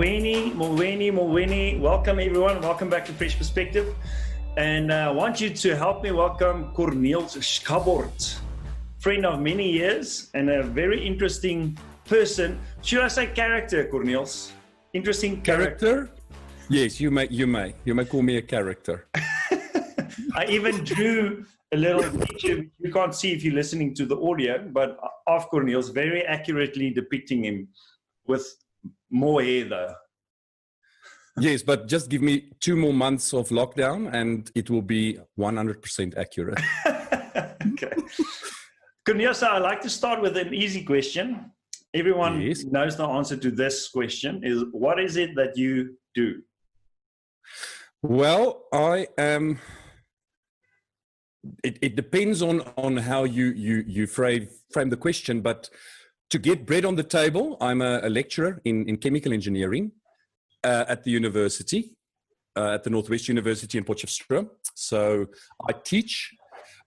Mulweni. Welcome everyone. Welcome back to Fresh Perspective. And I want you to help me welcome Corneels Schabort, friend of many years and a very interesting person. Should I say character, Corneels? Interesting character? Yes, you may call me a character. I even drew a little picture you can't see if you're listening to the audio, but of Corneels, very accurately depicting him with more hair though. Yes, but just give me 2 more months of lockdown and it will be 100% accurate. Okay. Corneels, I'd like to start with an easy question. Everyone knows the answer to this question is, what is it that you do? Well, I am... It depends on how you frame the question, but to get bread on the table, I'm a lecturer in chemical engineering at the university, at the Northwest University in Potchefstroom. So I teach,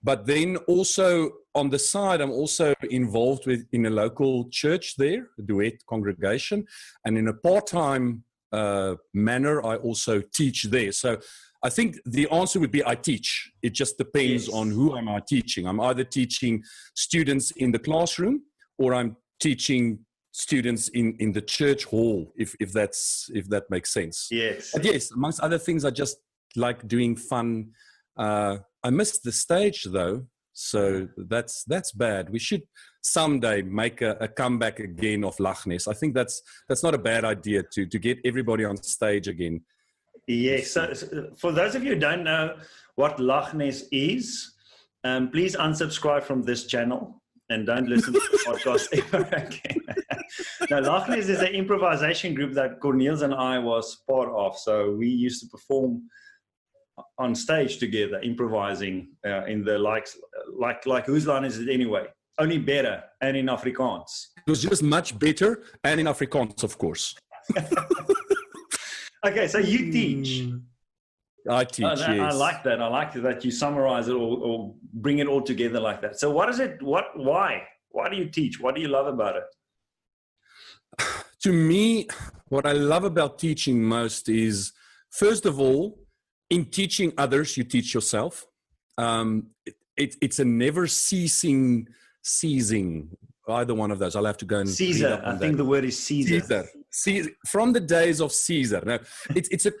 but then also on the side, I'm also involved in a local church there, a duet congregation, and in a part-time manner, I also teach there. So I think the answer would be I teach. It just depends on who am I teaching. I'm either teaching students in the classroom or I'm teaching students in the church hall, if that makes sense. Yes. But yes, amongst other things, I just like doing fun. I missed the stage though, so that's bad. We should someday make a comeback again of Loch Ness. I think that's not a bad idea to get everybody on stage again. Yes. So for those of you who don't know what Loch Ness is, please unsubscribe from this channel and don't listen to the podcast ever again. Now, Loch Ness is an improvisation group that Corneels and I was part of. So we used to perform on stage together, improvising in the likes, like whose line is it anyway? Only better and in Afrikaans. It was just much better and in Afrikaans, of course. Okay, so you teach. I teach, yes. I like that. I like that you summarize it or bring it all together like that. So what is it? Why? Why do you teach? What do you love about it? To me, what I love about teaching most is, first of all, in teaching others, you teach yourself. It's a never ceasing, either one of those. I'll have to go and Caesar. I think the word is Caesar. Caesar. From the days of Caesar. Now, it's a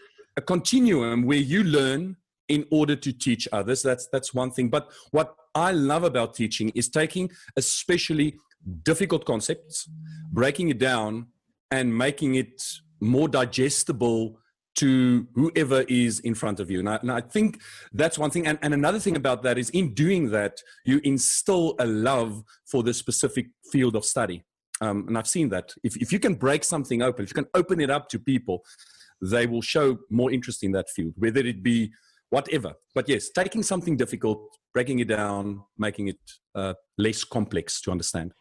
continuum where you learn in order to teach others. That's one thing. But what I love about teaching is taking especially difficult concepts, breaking it down and making it more digestible to whoever is in front of you. And I think that's one thing. And another thing about that is in doing that, you instill a love for the specific field of study. And I've seen that. If you can break something open, if you can open it up to people, they will show more interest in that field, whether it be whatever. But yes, taking something difficult, breaking it down, making it less complex to understand.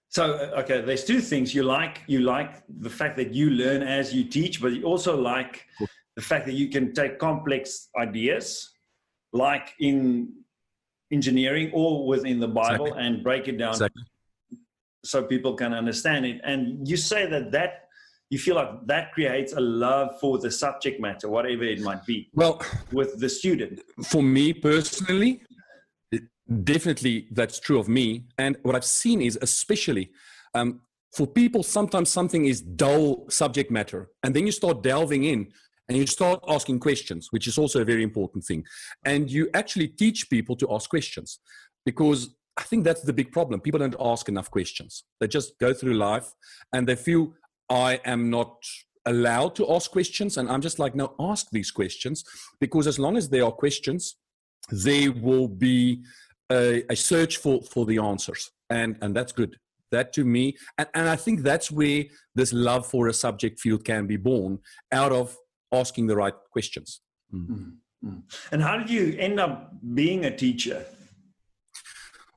So, okay, there's 2 things. You like the fact that you learn as you teach, but you also like the fact that you can take complex ideas, like in engineering or within the Bible, and break it down so people can understand it. And you say that you feel like that creates a love for the subject matter, whatever it might be, with the student. For me personally, definitely that's true of me. And what I've seen is especially for people, sometimes something is dull subject matter. And then you start delving in and you start asking questions, which is also a very important thing. And you actually teach people to ask questions, because I think that's the big problem. People don't ask enough questions. They just go through life and they feel, I am not allowed to ask questions. And I'm just like, no, ask these questions, because as long as there are questions, there will be a search for the answers. And that's good. That to me, and I think that's where this love for a subject field can be born, out of asking the right questions. Mm-hmm. And how did you end up being a teacher?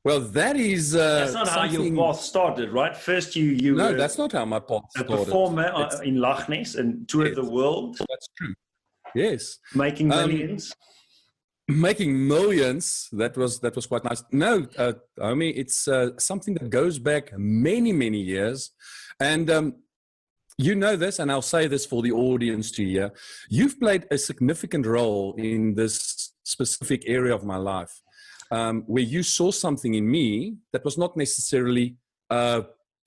Well, that's not how your path started, right? First, you no, were that's not how my path started. A performer in Loch Ness and toured the world. That's true. Yes, making millions. Making millions. That was quite nice. No, homie, it's something that goes back many years, and you know this, and I'll say this for the audience to hear. You've played a significant role in this specific area of my life, where you saw something in me that was not necessarily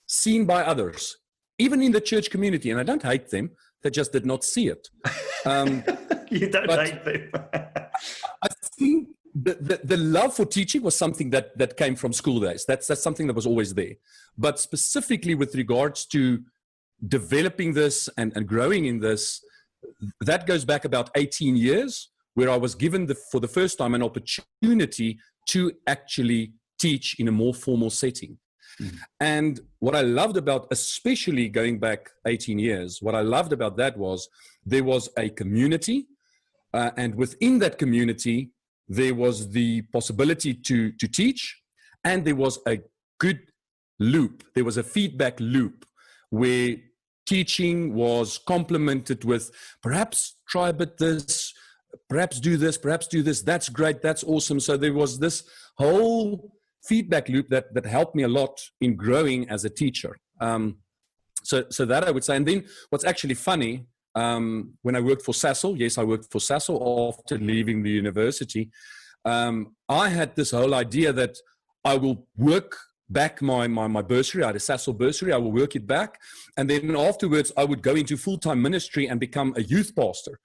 seen by others, even in the church community. And I don't hate them; they just did not see it. You don't hate them. I think the love for teaching was something that came from school days. That's something that was always there. But specifically with regards to developing this and growing in this, that goes back about 18 years, where I was given for the first time an opportunity to actually teach in a more formal setting. And what I loved about, especially going back 18 years, what I loved about that was there was a community, and within that community, there was the possibility to teach, and there was a good loop. There was a feedback loop where teaching was complemented with perhaps try a bit this, perhaps do this, perhaps do this. That's great. That's awesome. So there was this whole feedback loop that helped me a lot in growing as a teacher. So that I would say. And then what's actually funny, when I worked for Sasol, yes, I worked for Sasol after leaving the university. I had this whole idea that I will work back my bursary. I had a Sasol bursary. I will work it back. And then afterwards, I would go into full-time ministry and become a youth pastor.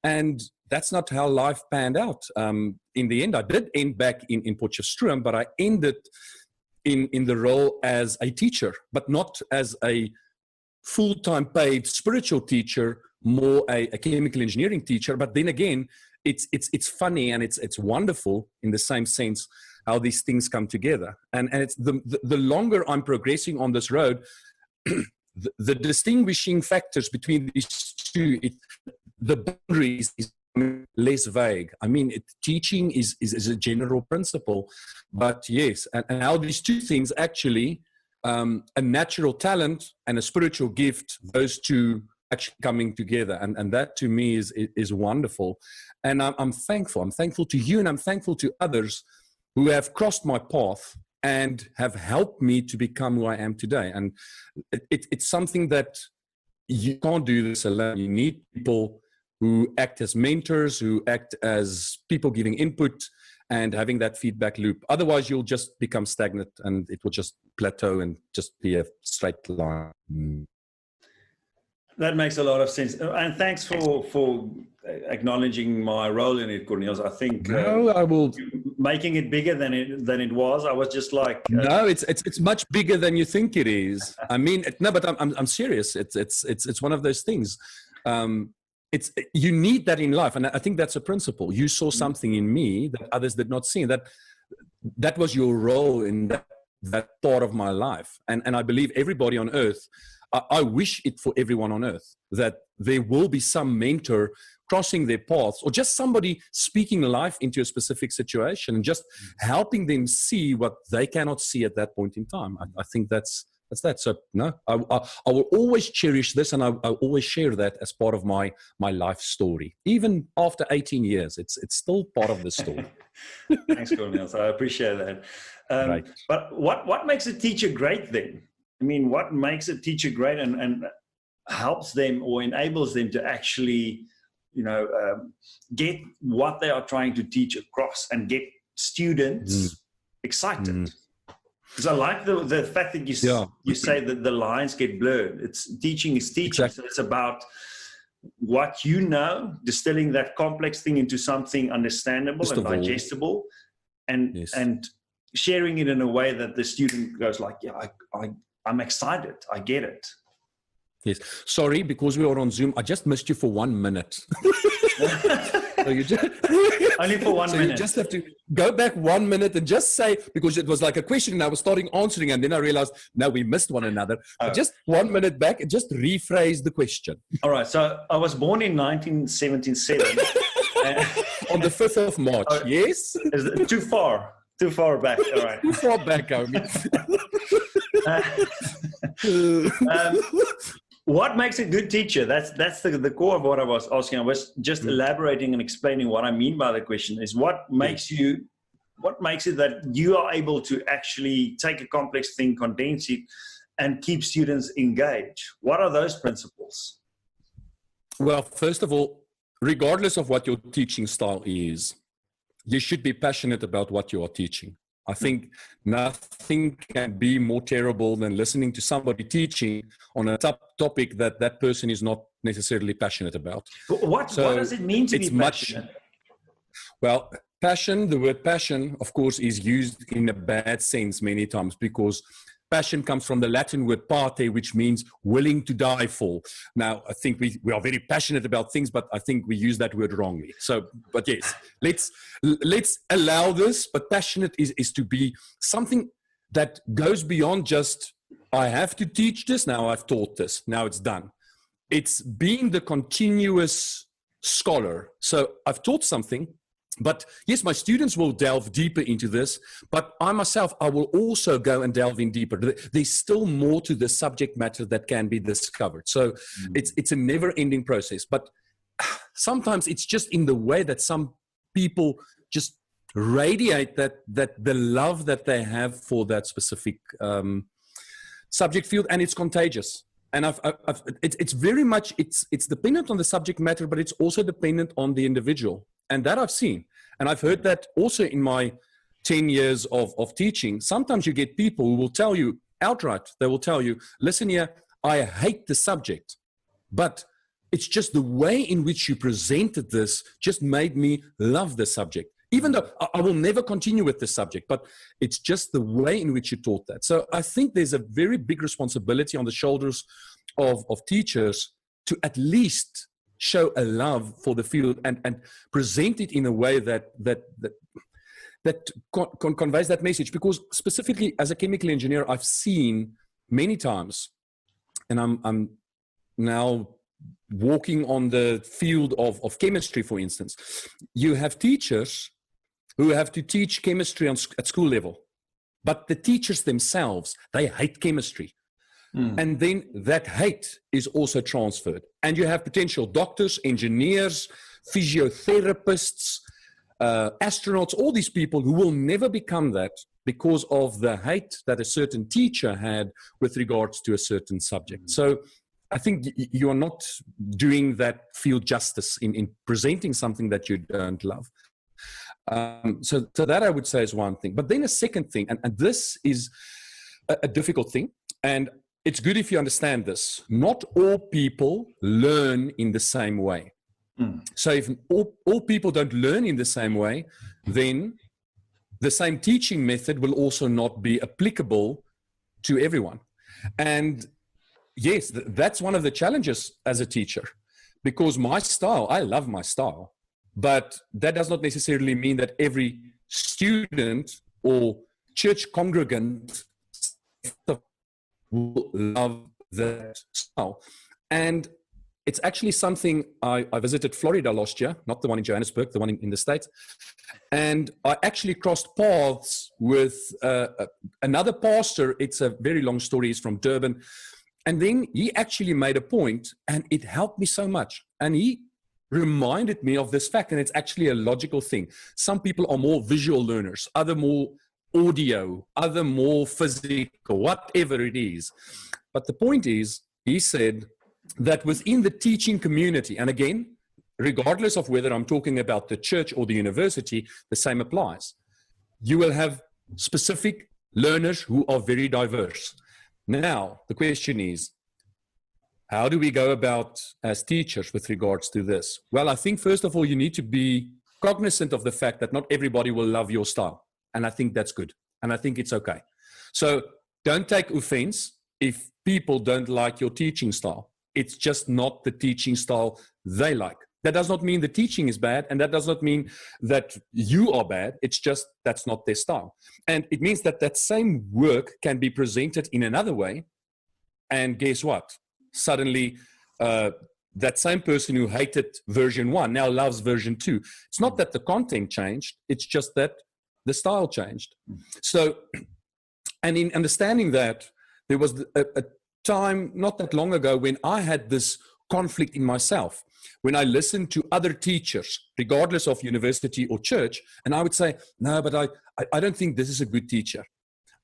And that's not how life panned out. In the end, I did end back in Potchefstroom, but I ended in the role as a teacher, but not as a full-time paid spiritual teacher, more a chemical engineering teacher. But then again, it's funny and it's wonderful in the same sense how these things come together. And it's the longer I'm progressing on this road, the distinguishing factors between these two, the boundaries is less vague. I mean, teaching is a general principle, but yes, and how these two things actually, a natural talent and a spiritual gift, those two actually coming together, and that to me is wonderful. And I'm thankful. I'm thankful to you, and I'm thankful to others who have crossed my path and have helped me to become who I am today. And it's something that you can't do this alone. You need people who act as mentors, who act as people giving input and having that feedback loop. Otherwise, you'll just become stagnant and it will just plateau and just be a straight line. That makes a lot of sense. And thanks for acknowledging my role in it, Corneels. I think I will making it bigger than it was. I was just like no, it's much bigger than you think it is. I mean, no, but I'm serious. It's one of those things. You need that in life, and I think that's a principle. You saw something in me that others did not see. That was your role in that part of my life, and I believe everybody on earth. I wish it for everyone on earth that there will be some mentor crossing their paths, or just somebody speaking life into a specific situation and just helping them see what they cannot see at that point in time. I think that's that. So no, I will always cherish this, and I always share that as part of my life story. Even after 18 years, it's still part of the story. Thanks, Corneels. I appreciate that. Right. But what makes a teacher great then? I mean, what makes a teacher great and helps them or enables them to actually, get what they are trying to teach across and get students excited? Because I like the fact that you say that the lines get blurred. Teaching is teaching. Exactly. So it's about what you know, distilling that complex thing into something understandable and digestible, and sharing it in a way that the student goes like, yeah, I'm excited. I get it. Yes. Sorry, because we are on Zoom, I just missed you for 1 minute. So you just, only for 1 minute. You just have to go back 1 minute and just say, because it was like a question and I was starting answering, and then I realized, no, we missed one another. Just 1 minute back and just rephrase the question. All right. So I was born in 1977. On the 5th of March, yes? Is it too far? Too far back. All right. Too far back, what makes a good teacher? That's the core of what I was asking. I was just elaborating and explaining what I mean by the question is what makes it that you are able to actually take a complex thing, condense it, and keep students engaged? What are those principles? Well, first of all, regardless of what your teaching style is, you should be passionate about what you are teaching. I think nothing can be more terrible than listening to somebody teaching on a topic that that person is not necessarily passionate about. What does it mean to be passionate? Well, passion, the word passion, of course, is used in a bad sense many times, because passion comes from the Latin word parte, which means willing to die for. Now, I think we are very passionate about things, but I think we use that word wrongly. So, but yes, let's allow this. But passionate is to be something that goes beyond just, I have to teach this, now I've taught this, now it's done. It's being the continuous scholar. So I've taught something, but yes, my students will delve deeper into this, but I myself, I will also go and delve in deeper. There's still more to the subject matter that can be discovered. So it's a never-ending process. But sometimes it's just in the way that some people just radiate that the love that they have for that specific subject field, and it's contagious. And it's very much, it's dependent on the subject matter, but it's also dependent on the individual. And that I've seen. And I've heard that also in my 10 years of teaching. Sometimes you get people who will tell you outright, they will tell you, listen here, I hate the subject, but it's just the way in which you presented this just made me love the subject. Even though I will never continue with the subject, but it's just the way in which you taught that. So I think there's a very big responsibility on the shoulders of teachers to at least show a love for the field and present it in a way that conveys that message. Because specifically as a chemical engineer, I've seen many times, and I'm now walking on the field of chemistry, for instance, you have teachers who have to teach chemistry at school level, but the teachers themselves, they hate chemistry. And then that hate is also transferred. And you have potential doctors, engineers, physiotherapists, astronauts, all these people who will never become that because of the hate that a certain teacher had with regards to a certain subject. So I think you are not doing that field justice in presenting something that you don't love. So that I would say is one thing. But then a second thing, and this is a difficult thing, and it's good if you understand this. Not all people learn in the same way. So if all people don't learn in the same way, then the same teaching method will also not be applicable to everyone. And yes, that's one of the challenges as a teacher, because my style, I love my style, but that does not necessarily mean that every student or church congregant will love that style. And it's actually something, I visited Florida last year, not the one in Johannesburg, the one in the States. And I actually crossed paths with another pastor. It's a very long story. He's from Durban. And then he actually made a point, and it helped me so much. And he reminded me of this fact, and it's actually a logical thing. Some people are more visual learners, other more audio, other more physical, whatever it is. But the point is, he said that within the teaching community, and again, regardless of whether I'm talking about the church or the university, the same applies. You will have specific learners who are very diverse. Now, the question is, how do we go about as teachers with regards to this? Well, I think first of all, you need to be cognizant of the fact that not everybody will love your style. And I think that's good. And I think it's okay. So don't take offense if people don't like your teaching style. It's just not the teaching style they like. That does not mean the teaching is bad, and that does not mean that you are bad. It's just that's not their style. And it means that that same work can be presented in another way. And guess what? Suddenly, that same person who hated version 1 now loves version 2. It's not that the content changed. It's just that the style changed. So, and in understanding that, there was a time not that long ago when I had this conflict in myself, when I listened to other teachers, regardless of university or church, and I would say, no, but I don't think this is a good teacher.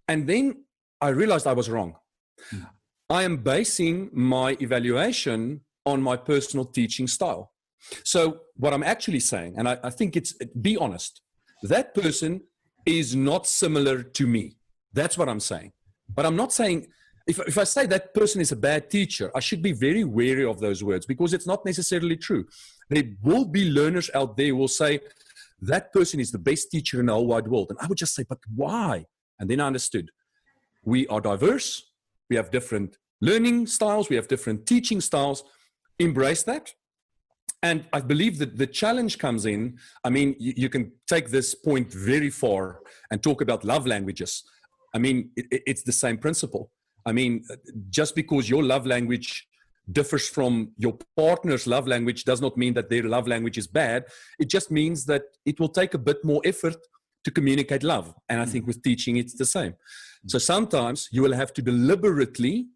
And then I realized I was wrong. I am basing my evaluation on my personal teaching style. So what I'm actually saying, and I think it's, be honest, that person is not similar to me. That's what I'm saying. But I'm not saying, if I say that person is a bad teacher, I should be very wary of those words, because it's not necessarily true. There will be learners out there who will say, that person is the best teacher in the whole wide world. And I would just say, but why? And then I understood. We are diverse. We have different learning styles. We have different teaching styles. Embrace that. And I believe that the challenge comes in, I mean, you can take this point very far and talk about love languages. I mean, it's the same principle. I mean, just because your love language differs from your partner's love language does not mean that their love language is bad. It just means that it will take a bit more effort to communicate love. And I think with teaching, it's the same. So sometimes you will have to deliberately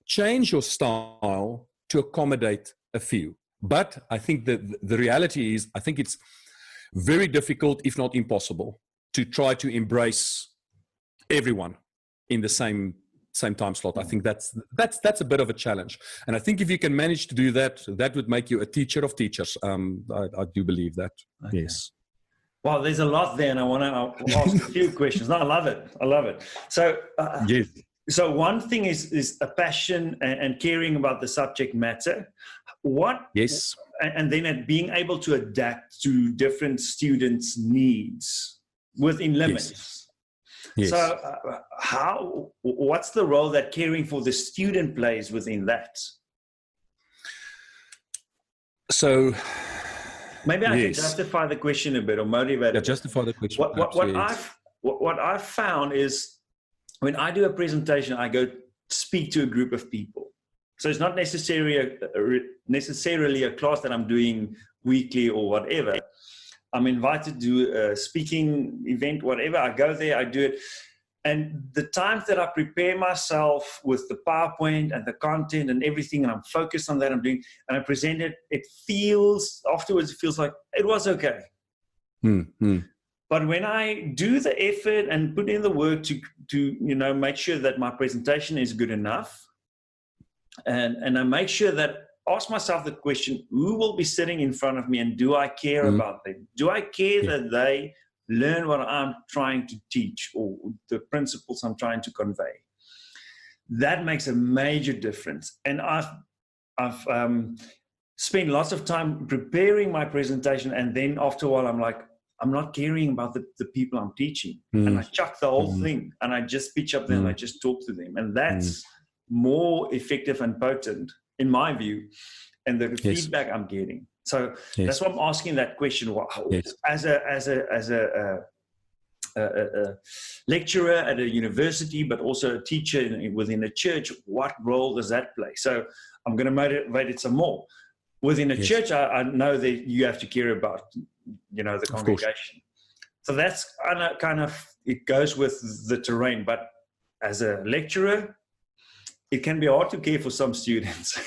change your style to accommodate a few. But I think that the reality is, I think it's very difficult, if not impossible, to try to embrace everyone in the same time slot. I think that's a bit of a challenge. And I think if you can manage to do that, that would make you a teacher of teachers. I do believe that. Okay. Yes. Well, there's a lot there, and I want to ask a few questions. No, I love it. I love it. So, yes. So one thing is a passion and caring about the subject matter. Yes. And then at being able to adapt to different students' needs within limits. Yes. Yes. So what's the role that caring for the student plays within that? So maybe I can justify the question a bit, or motivate. Yeah, justify the question. What I've found is, when I do a presentation, I go speak to a group of people. So it's not necessarily a class that I'm doing weekly or whatever. I'm invited to do a speaking event, whatever. I go there, I do it. And the times that I prepare myself with the PowerPoint and the content and everything, and I'm focused on that, I'm doing, and I present it, afterwards it feels like it was okay. But when I do the effort and put in the work to make sure that my presentation is good enough, and I make sure that, ask myself the question, who will be sitting in front of me, and do I care about them? Do I care that they learn what I'm trying to teach, or the principles I'm trying to convey? That makes a major difference. And I've spent lots of time preparing my presentation, and then after a while I'm like, I'm not caring about the people I'm teaching. And I chuck the whole thing, and I just pitch up there and I just talk to them. And that's more effective and potent, in my view, and the feedback I'm getting. So that's why I'm asking that question. As a lecturer at a university, but also a teacher within a church, what role does that play? So I'm going to motivate it some more. Within a church, I know that you have to care about, the congregation. So that's kind of, it goes with the terrain. But as a lecturer, it can be hard to care for some students.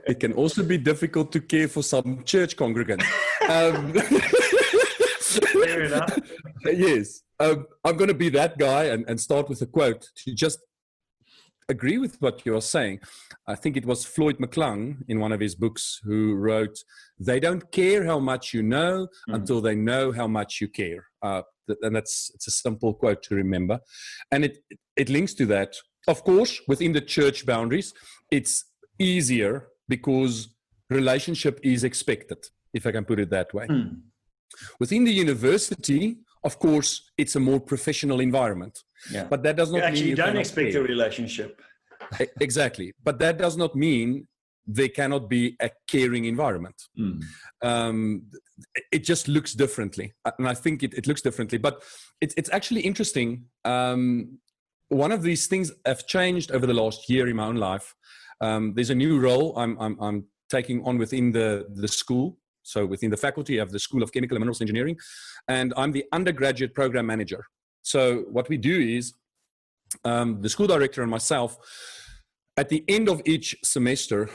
It can also be difficult to care for some church congregants. Fair enough. Yes. I'm going to be that guy and start with a quote to just agree with what you're saying. I think it was Floyd McClung in one of his books who wrote, "They don't care how much you know until they know how much you care." And it's a simple quote to remember. And it links to that. Of course, within the church boundaries, it's easier because relationship is expected, if I can put it that way. Within the university, of course, it's a more professional environment. Yeah. But that does not mean you don't expect a relationship. Exactly. But that does not mean there cannot be a caring environment. It just looks differently. And I think it looks differently. But it's actually interesting. One of these things have changed over the last year in my own life. There's a new role I'm taking on within the school. So within the faculty of the School of Chemical and Minerals Engineering, and I'm the undergraduate program manager. So what we do is the school director and myself, at the end of each semester,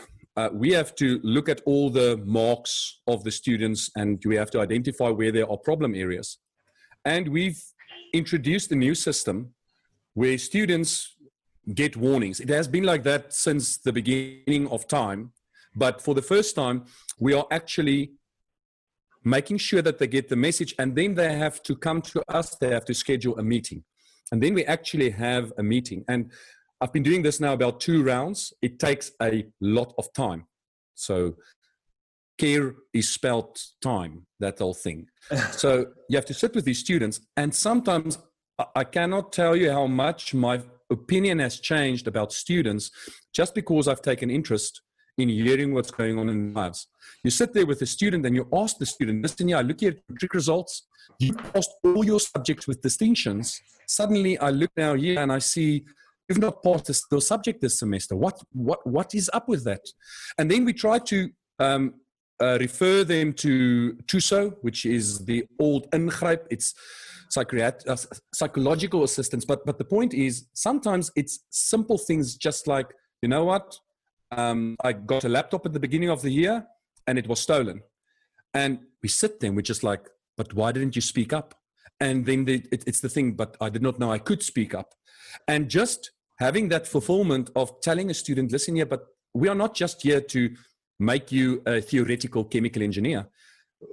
we have to look at all the marks of the students, and we have to identify where there are problem areas. And we've introduced a new system where students get warnings. It has been like that since the beginning of time. But for the first time, we are actually making sure that they get the message, and then they have to come to us. They have to schedule a meeting. And then we actually have a meeting. And I've been doing this now about 2 rounds. It takes a lot of time. So care is spelled time, that whole thing. So you have to sit with these students. And sometimes I cannot tell you how much my opinion has changed about students just because I've taken interest in hearing what's going on in their lives. You sit there with a student and you ask the student, listen, yeah, I look at your matric results. You passed all your subjects with distinctions. Suddenly I look now here and I see you've not passed the subject this semester. What is up with that? And then we try to refer them to TUSO, which is the old ingryp. It's psychological assistance. But the point is, sometimes it's simple things just like, you know what? I got a laptop at the beginning of the year and it was stolen. And we sit there and we're just like, but why didn't you speak up? And then it's the thing, but I did not know I could speak up. And just having that fulfillment of telling a student, listen here, but we are not just here to make you a theoretical chemical engineer.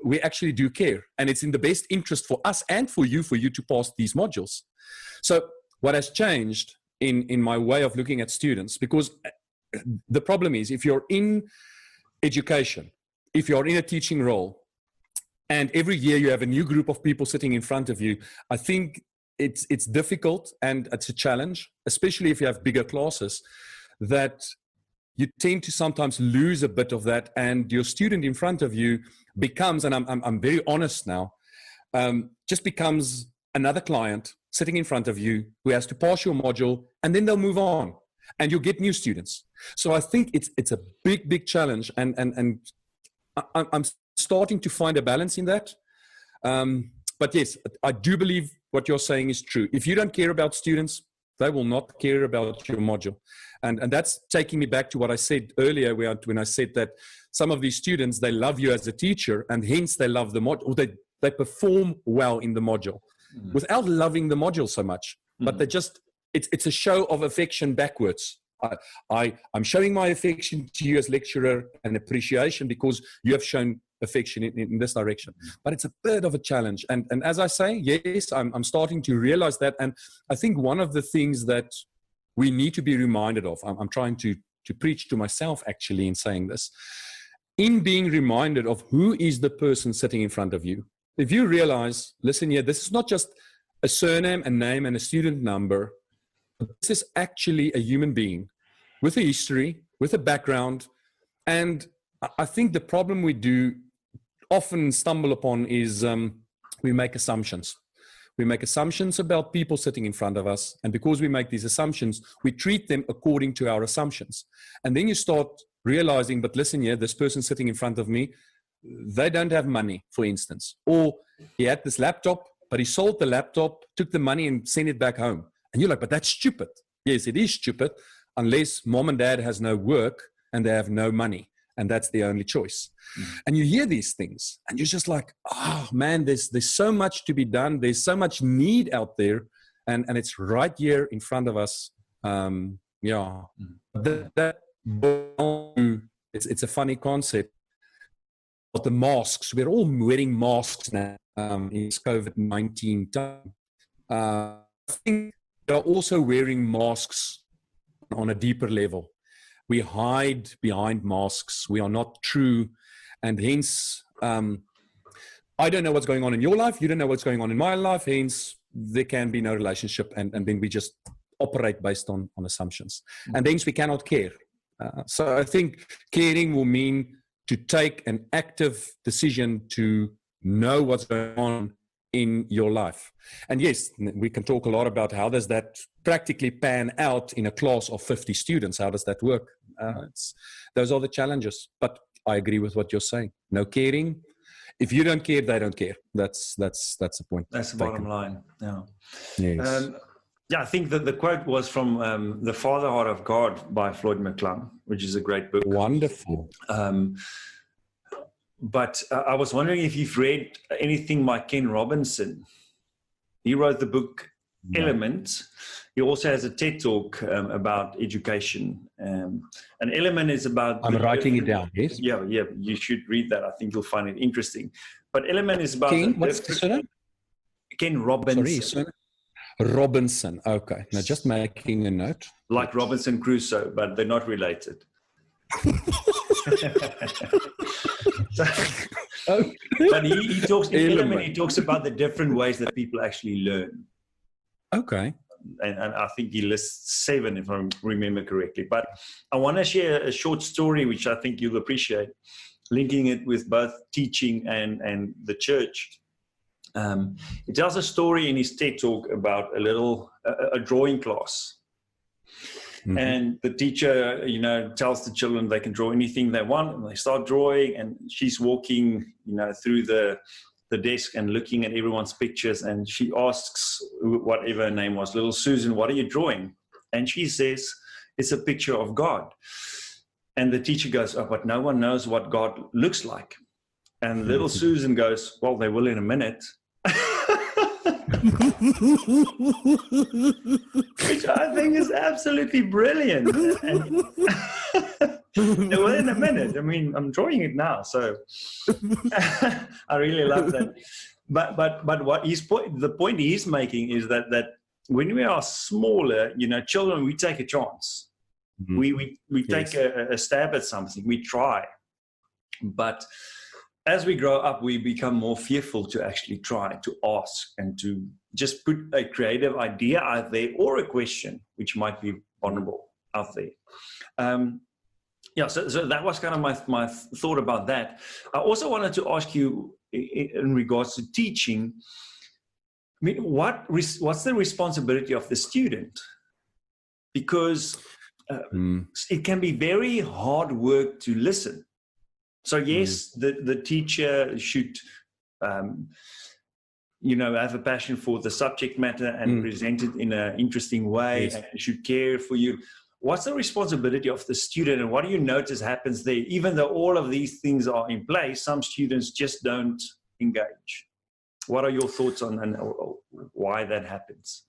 We actually do care. And it's in the best interest for us and for you to pass these modules. So what has changed in my way of looking at students, because the problem is if you're in education, if you're in a teaching role, and every year you have a new group of people sitting in front of you, I think it's difficult and it's a challenge, especially if you have bigger classes, that you tend to sometimes lose a bit of that, and your student in front of you becomes, and I'm very honest now, just becomes another client sitting in front of you who has to pass your module, and then they'll move on, and you'll get new students. So I think it's a big challenge, and I'm starting to find a balance in that. But yes, I do believe what you're saying is true. If you don't care about students, they will not care about your module. And that's taking me back to what I said earlier when I said that some of these students, they love you as a teacher, and hence they love the module, or they perform well in the module without loving the module so much. But they just, it's a show of affection backwards. I'm showing my affection to you as lecturer and appreciation because you have shown affection in this direction. But it's a bit of a challenge. And as I say, yes, I'm starting to realize that. And I think one of the things that we need to be reminded of, I'm trying to preach to myself actually in saying this, in being reminded of who is the person sitting in front of you. If you realize, listen here, this is not just a surname, a name, and a student number. This is actually a human being with a history, with a background. And I think the problem we do often stumble upon is we make assumptions. We make assumptions about people sitting in front of us. And because we make these assumptions, we treat them according to our assumptions. And then you start realizing, but listen here, this person sitting in front of me, they don't have money, for instance. Or he had this laptop, but he sold the laptop, took the money and sent it back home. And you're like, but that's stupid. Yes, it is stupid, unless mom and dad has no work and they have no money. And that's the only choice. And you hear these things and you're just like, oh man, there's so much to be done. There's so much need out there. And it's right here in front of us. It's a funny concept. But the masks, we're all wearing masks now in COVID-19 time. I think they're also wearing masks on a deeper level. We hide behind masks. We are not true. And hence, I don't know what's going on in your life. You don't know what's going on in my life. Hence, there can be no relationship. And then we just operate based on assumptions. And hence, we cannot care. So I think caring will mean to take an active decision to know what's going on in your life. And yes, we can talk a lot about how does that practically pan out in a class of 50 students. How does that work? Those are the challenges. But I agree with what you're saying. No caring. If you don't care, they don't care. That's the point. That's the bottom line. Yeah. Yes. Yeah, I think that the quote was from The Father Heart of God by Floyd McClung, which is a great book. Wonderful. But I was wondering if you've read anything by Ken Robinson. He wrote the book Element, he also has a TED talk about education. An element is about. I'm writing it down. Yes. Yeah. You should read that. I think you'll find it interesting. But element is about. Ken, what's the surname? Ken Robinson. Sorry, surname? Robinson. Okay. Now just making a note. Like Robinson Crusoe, but they're not related. So, but he talks in element. He talks about the different ways that people actually learn. Okay. And I think he lists 7, if I remember correctly. But I want to share a short story, which I think you'll appreciate, linking it with both teaching and the church. He tells a story in his TED talk about a drawing class. Mm-hmm. And the teacher, tells the children they can draw anything they want, and they start drawing. And she's walking, through the desk and looking at everyone's pictures. And she asks, whatever her name was, little Susan, what are you drawing? And she says, it's a picture of God. And the teacher goes, oh, but no one knows what God looks like. And little Susan goes, well, they will in a minute. Which I think is absolutely brilliant. Well, in a minute. I mean, I'm drawing it now, so I really love that. But what the point he's making is that when we are smaller, children, we take a chance. Mm-hmm. We take a stab at something. We try, but as we grow up, we become more fearful to actually try, to ask, and to just put a creative idea out there or a question which might be vulnerable out there. So that was kind of my thought about that. I also wanted to ask you in regards to teaching, I mean, what's the responsibility of the student? Because it can be very hard work to listen. So yes, the teacher should, have a passion for the subject matter and present it in an interesting way, yes, and should care for you. What's the responsibility of the student, and what do you notice happens there? Even though all of these things are in place, some students just don't engage. What are your thoughts on why that happens?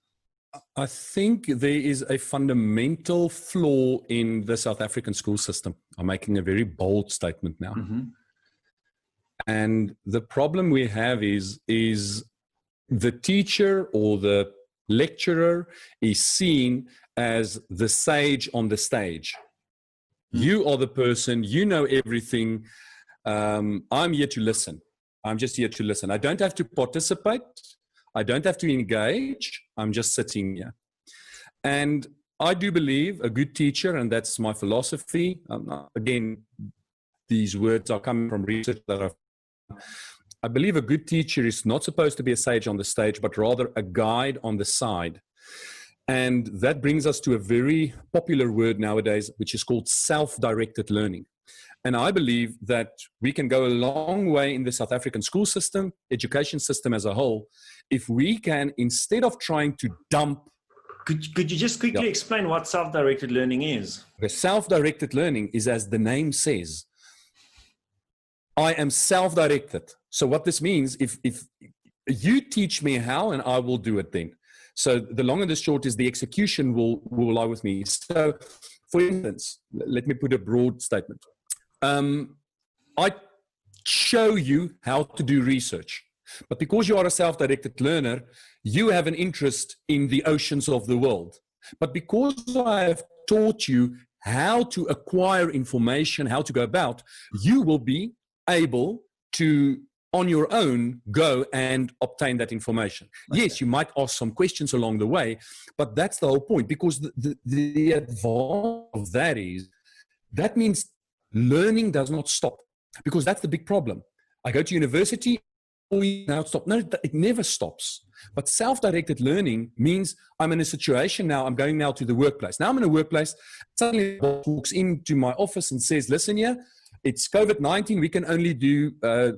I think there is a fundamental flaw in the South African school system. I'm making a very bold statement now. Mm-hmm. And the problem we have is the teacher or the lecturer is seen as the sage on the stage. Mm-hmm. You are the person, you know everything. I'm here to listen. I'm just here to listen. I don't have to participate. I don't have to engage. I'm just sitting here. And I do believe a good teacher, and that's my philosophy. Again, these words are coming from research that I believe a good teacher is not supposed to be a sage on the stage, but rather a guide on the side. And that brings us to a very popular word nowadays, which is called self-directed learning. And I believe that we can go a long way in the South African school system, education system as a whole, if we can, instead of trying to dump. Could you just quickly explain what self-directed learning is? Okay, self-directed learning is, as the name says, I am self-directed. So what this means, if you teach me how, and I will do it then. So the long and the short is the execution will lie with me. So for instance, let me put a broad statement. I show you how to do research, but because you are a self-directed learner, you have an interest in the oceans of the world. But because I have taught you how to acquire information, how to go about, you will be able to, on your own, go and obtain that information. Okay. Yes, you might ask some questions along the way, but that's the whole point, because the advantage of that is, that means learning does not stop, because that's the big problem. I go to university, now stop. No, it never stops. But self-directed learning means I'm in a situation now, I'm going now to the workplace. Now I'm in a workplace, suddenly a boss walks into my office and says, listen here, it's COVID-19, we can only do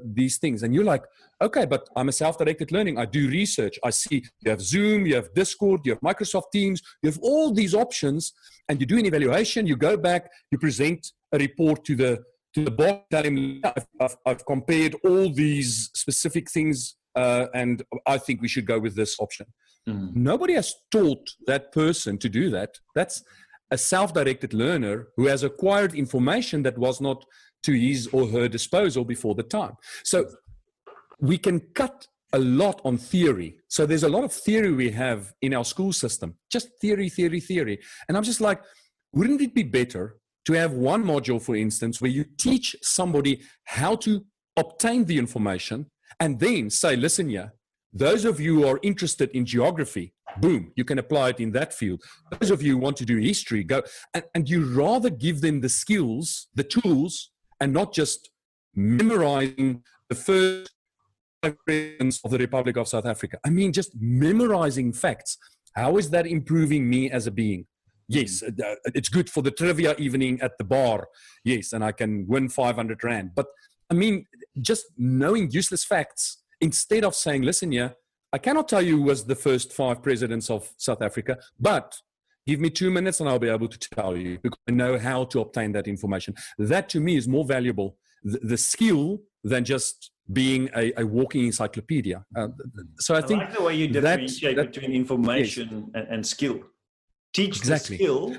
these things. And you're like, okay, but I'm a self-directed learning. I do research. I see you have Zoom, you have Discord, you have Microsoft Teams, you have all these options, and you do an evaluation, you go back, you present a report to the boss, tell him, I've compared all these specific things, and I think we should go with this option. Nobody has taught that person to do that. That's a self-directed learner who has acquired information that was not to his or her disposal before the time. So we can cut a lot on theory. So there's a lot of theory we have in our school system, just theory. And I'm just like, wouldn't it be better to have one module, for instance, where you teach somebody how to obtain the information and then say, listen here, those of you who are interested in geography, boom, you can apply it in that field. Those of you who want to do history, go. And you rather give them the skills, the tools, and not just memorizing the first presidents of the Republic of South Africa. I mean, just memorizing facts. How is that improving me as a being? Yes, it's good for the trivia evening at the bar. Yes, and I can win 500 Rand. But I mean, just knowing useless facts instead of saying, listen here, I cannot tell you who was the first 5 presidents of South Africa, but give me 2 minutes and I'll be able to tell you because I know how to obtain that information. That to me is more valuable, the skill, than just being a walking encyclopedia. So I think like the way you differentiate between information and skill. Teach the skill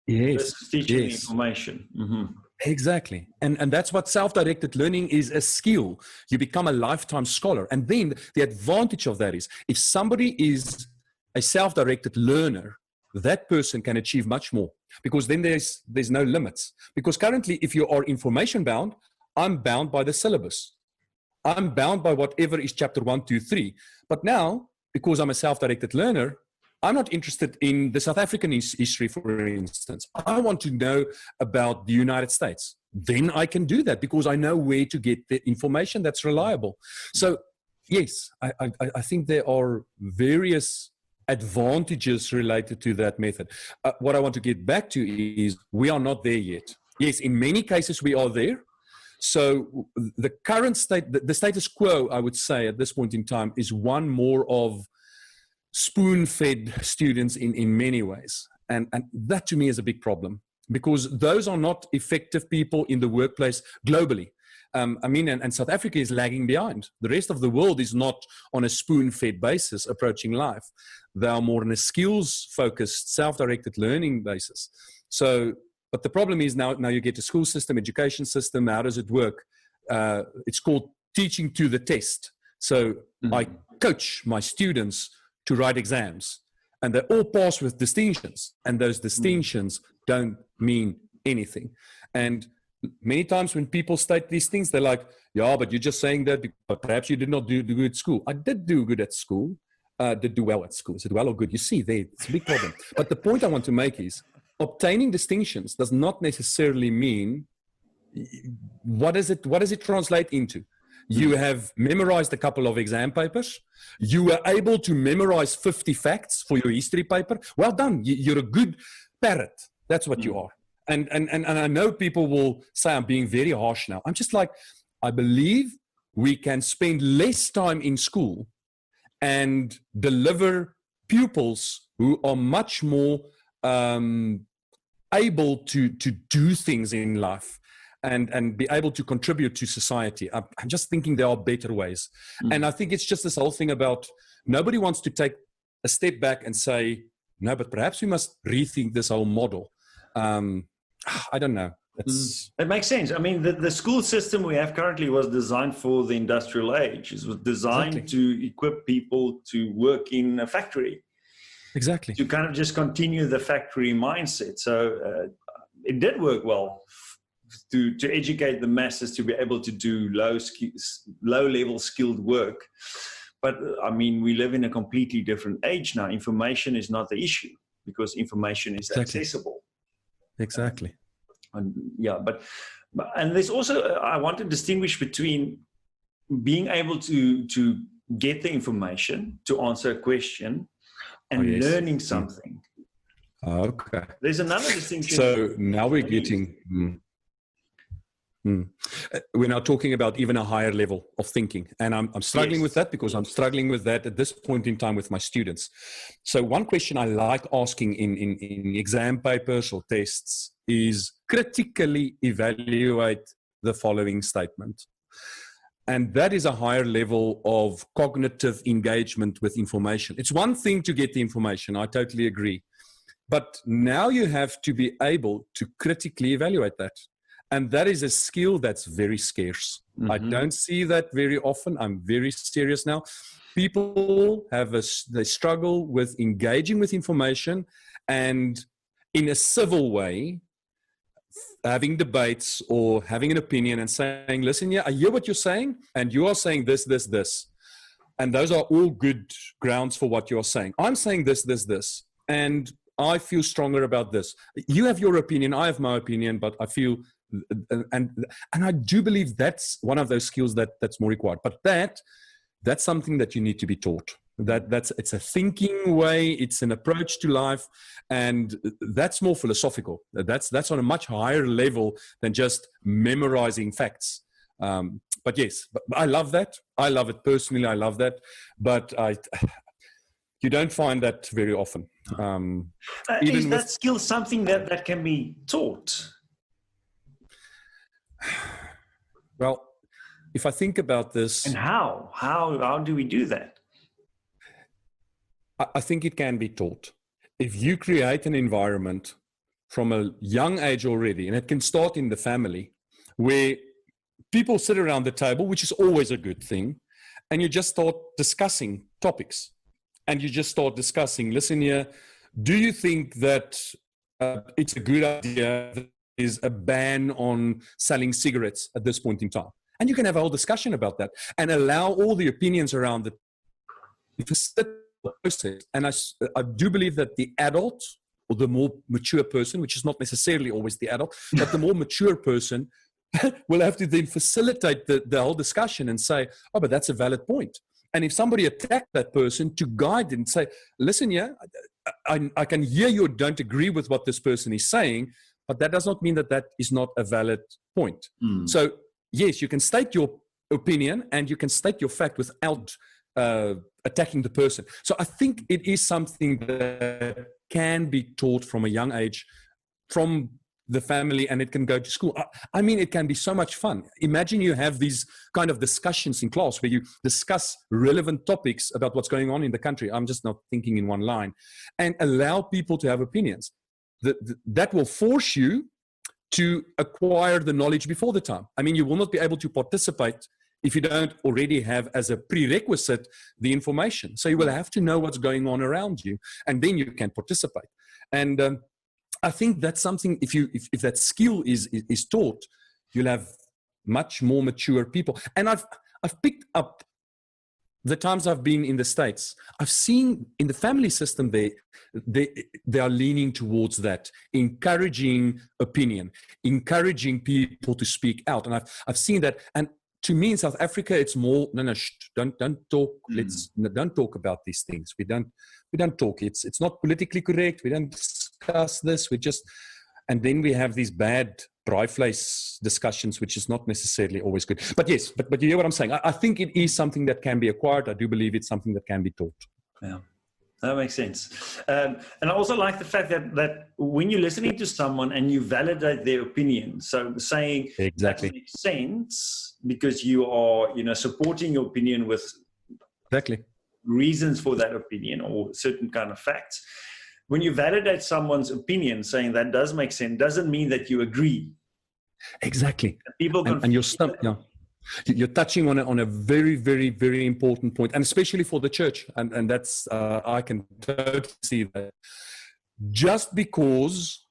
versus teaching the information. Exactly. And that's what self-directed learning is, a skill. You become a lifetime scholar. And then the advantage of that is if somebody is a self-directed learner, that person can achieve much more because then there's no limits. Because currently, if you are information bound, I'm bound by the syllabus. I'm bound by whatever is chapter 1, 2, 3. But now, because I'm a self-directed learner, I'm not interested in the South African history, for instance. I want to know about the United States. Then I can do that because I know where to get the information that's reliable. So, yes, I think there are various advantages related to that method. What I want to get back to is we are not there yet. Yes, in many cases we are there. So the current state, the status quo, I would say at this point in time, is one more of spoon-fed students in many ways. And that to me is a big problem because those are not effective people in the workplace globally. I mean, and South Africa is lagging behind. The rest of the world is not on a spoon-fed basis approaching life. They are more on a skills-focused, self-directed learning basis. So, but the problem is now you get a school system, education system. How does it work? It's called teaching to the test. So I coach my students to write exams and they all pass with distinctions, and those distinctions don't mean anything. And many times when people state these things, they're like, yeah, but you're just saying that because perhaps you did not do good at school. I did do good at school, did do well at school. Is it well or good? You see, it's a big problem. But the point I want to make is obtaining distinctions does not necessarily mean, what does it translate into? You have memorized a couple of exam papers. You were able to memorize 50 facts for your history paper. Well done. You're a good parrot. That's what you are. And I know people will say I'm being very harsh now. I'm just like, I believe we can spend less time in school and deliver pupils who are much more able to do things in life and be able to contribute to society. I'm just thinking there are better ways. And I think it's just this whole thing about nobody wants to take a step back and say, no, but perhaps we must rethink this whole model. I don't know. It makes sense. I mean, the school system we have currently was designed for the industrial age. It was designed to equip people to work in a factory. Exactly. To kind of just continue the factory mindset. So it did work well to educate the masses to be able to do low-level skilled work. But I mean, we live in a completely different age now. Information is not the issue because information is accessible. Exactly. And there's also, I want to distinguish between being able to get the information to answer a question and learning something. Okay. There's another distinction. So now we're getting, we're now talking about even a higher level of thinking. And I'm struggling with that because I'm struggling with that at this point in time with my students. So one question I like asking in exam papers or tests is critically evaluate the following statement. And that is a higher level of cognitive engagement with information. It's one thing to get the information. I totally agree. But now you have to be able to critically evaluate that. And that is a skill that's very scarce. Mm-hmm. I don't see that very often. I'm very serious now. People they struggle with engaging with information and in a civil way, having debates or having an opinion and saying, listen, yeah, I hear what you're saying, and you are saying this, this, this. And those are all good grounds for what you're saying. I'm saying this, this, this. And I feel stronger about this. You have your opinion, I have my opinion, but I feel, and I do believe that's one of those skills that's more required. But that's something that you need to be taught. It's a thinking way, it's an approach to life, and that's more philosophical. That's on a much higher level than just memorizing facts. But yes, I love that. I love it personally. I love that. But you don't find that very often. Is that skill something that can be taught? Well, if I think about this, and how do we do that? I think it can be taught. If you create an environment from a young age already, and it can start in the family, where people sit around the table, which is always a good thing, and you just start discussing topics. And you just start discussing, listen here, do you think that it's a good idea that there is a ban on selling cigarettes at this point in time? And you can have a whole discussion about that and allow all the opinions around it to sit process. And I do believe that the adult or the more mature person, which is not necessarily always the adult, but the more mature person will have to then facilitate the whole discussion and say, oh, but that's a valid point. And if somebody attacked that person, to guide and say, listen, yeah, I can hear you don't agree with what this person is saying, but that does not mean that is not a valid point. Mm. So yes, you can state your opinion and you can state your fact without attacking the person. So I think it is something that can be taught from a young age, from the family, and it can go to school. I mean, it can be so much fun. Imagine you have these kind of discussions in class where you discuss relevant topics about what's going on in the country. I'm just not thinking in one line, and allow people to have opinions. That will force you to acquire the knowledge before the time. I mean, you will not be able to participate if you don't already have as a prerequisite the information. So you will have to know what's going on around you, and then you can participate. And I think that's something, if that skill is taught, you'll have much more mature people. And I've picked up the times I've been in the States, I've seen in the family system, they are leaning towards that, encouraging opinion, encouraging people to speak out. And I've seen that. And to me in South Africa, it's more, no, don't talk. Don't talk about these things. We don't talk. It's not politically correct. We don't discuss this. And then we have these bad braaivleis discussions, which is not necessarily always good. But yes, but you hear what I'm saying. I think it is something that can be acquired. I do believe it's something that can be taught. Yeah, that makes sense. And I also like the fact that when you're listening to someone and you validate their opinion, so saying exactly that makes sense because you are, supporting your opinion with exactly reasons for that opinion or certain kind of facts. When you validate someone's opinion, saying that does make sense, doesn't mean that you agree. Exactly. People and you're touching on a very, very, very important point, and especially for the church. And that's I can totally see that. Just because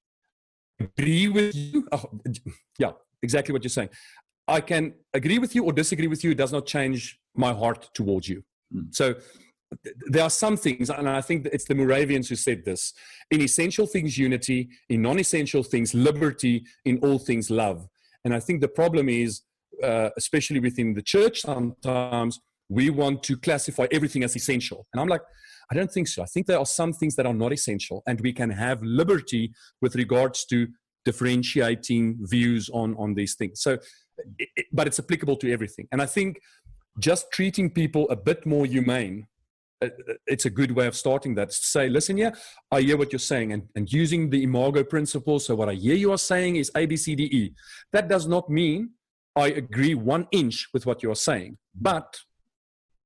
I agree with you, exactly what you're saying. I can agree with you or disagree with you. It does not change my heart towards you. So there are some things, and I think it's the Moravians who said this: in essential things, unity; in non-essential things, liberty; in all things, love. And I think the problem is, especially within the church, sometimes we want to classify everything as essential. And I'm like, I don't think so. I think there are some things that are not essential, and we can have liberty with regards to differentiating views on these things. So, but it's applicable to everything. And I think just treating people a bit more humane, it's a good way of starting that. Say, listen, I hear what you're saying, and using the imago principle. So what I hear you are saying is A, B, C, D, E. That does not mean I agree 1 inch with what you're saying, but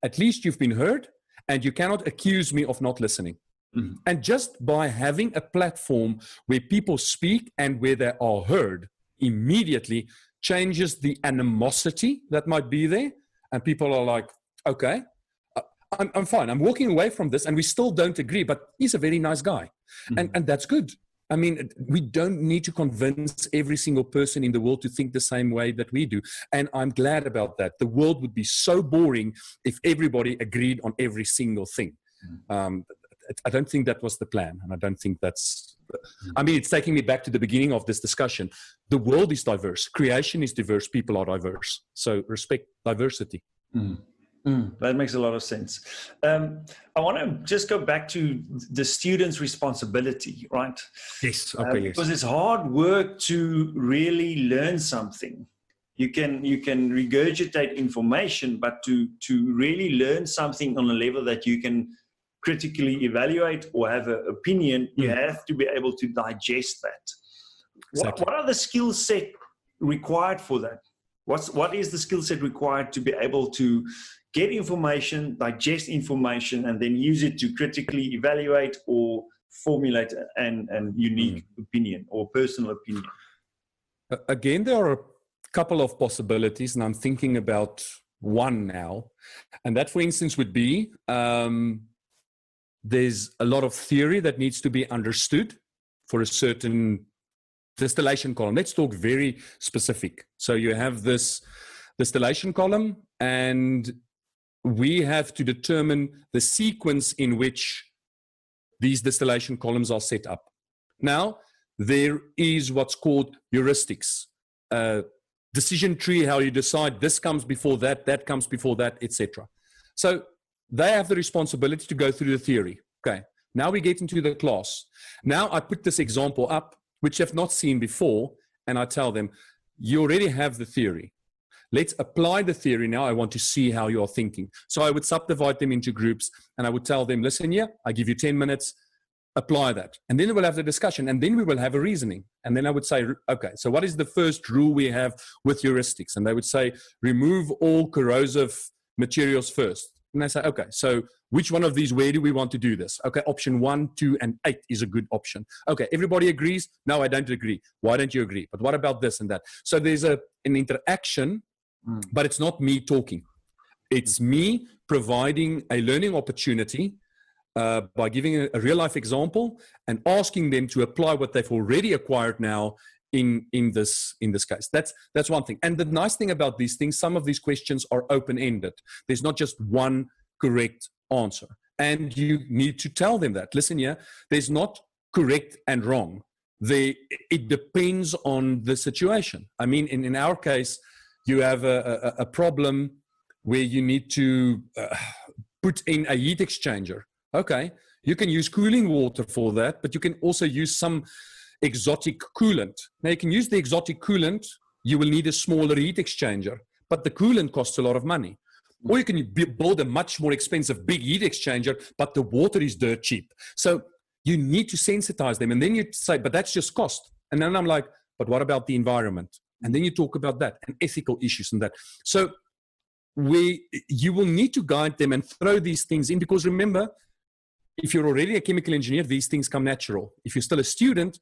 at least you've been heard, and you cannot accuse me of not listening. Mm-hmm. And just by having a platform where people speak and where they are heard, immediately changes the animosity that might be there. And people are like, okay, I'm fine. I'm walking away from this, and we still don't agree, but he's a very nice guy. Mm-hmm. And that's good. I mean, we don't need to convince every single person in the world to think the same way that we do. And I'm glad about that. The world would be so boring if everybody agreed on every single thing. I don't think that was the plan. And I don't think that's, I mean, it's taking me back to the beginning of this discussion. The world is diverse. Creation is diverse. People are diverse. So respect diversity. That makes a lot of sense. I want to just go back to the student's responsibility, right? Yes. Okay. Yes. Because it's hard work to really learn something. You can regurgitate information, but to really learn something on a level that you can critically evaluate or have an opinion, you have to be able to digest that. Exactly. What are the skill set required for that? What is the skill set required to be able to get information, digest information, and then use it to critically evaluate or formulate an unique opinion or personal opinion? Again, there are a couple of possibilities, and I'm thinking about one now. And that, for instance, would be there's a lot of theory that needs to be understood for a certain distillation column. Let's talk very specific. So you have this distillation column, and we have to determine the sequence in which these distillation columns are set up. Now, there is what's called heuristics, decision tree, how you decide this comes before that, that comes before that, etc. So they have the responsibility to go through the theory. Okay, now we get into the class. Now I put this example up, which I've not seen before, and I tell them, you already have the theory. Let's apply the theory now. I want to see how you're thinking. So I would subdivide them into groups, and I would tell them, listen here, I give you 10 minutes, apply that. And then we'll have the discussion, and then we will have a reasoning. And then I would say, okay, so what is the first rule we have with heuristics? And they would say, remove all corrosive materials first. And I say, okay, so which one of these, where do we want to do this? Okay, option 1, 2, and 8 is a good option. Okay, everybody agrees? No, I don't agree. Why don't you agree? But what about this and that? So there's an interaction, but it's not me talking. It's me providing a learning opportunity by giving a real-life example and asking them to apply what they've already acquired now in this case. That's one thing. And the nice thing about these things, some of these questions are open-ended. There's not just one correct answer. And you need to tell them that. Listen here, there's not correct and wrong. It depends on the situation. I mean, in our case, you have a problem where you need to put in a heat exchanger. Okay, you can use cooling water for that, but you can also use some exotic coolant. Now you can use the exotic coolant, you will need a smaller heat exchanger, but the coolant costs a lot of money. Or you can build a much more expensive big heat exchanger, but the water is dirt cheap. So you need to sensitize them. And then you say, but that's just cost. And then I'm like, but what about the environment? And then you talk about that and ethical issues and that. So you will need to guide them and throw these things in, because remember, if you're already a chemical engineer, these things come natural. If you're still a student,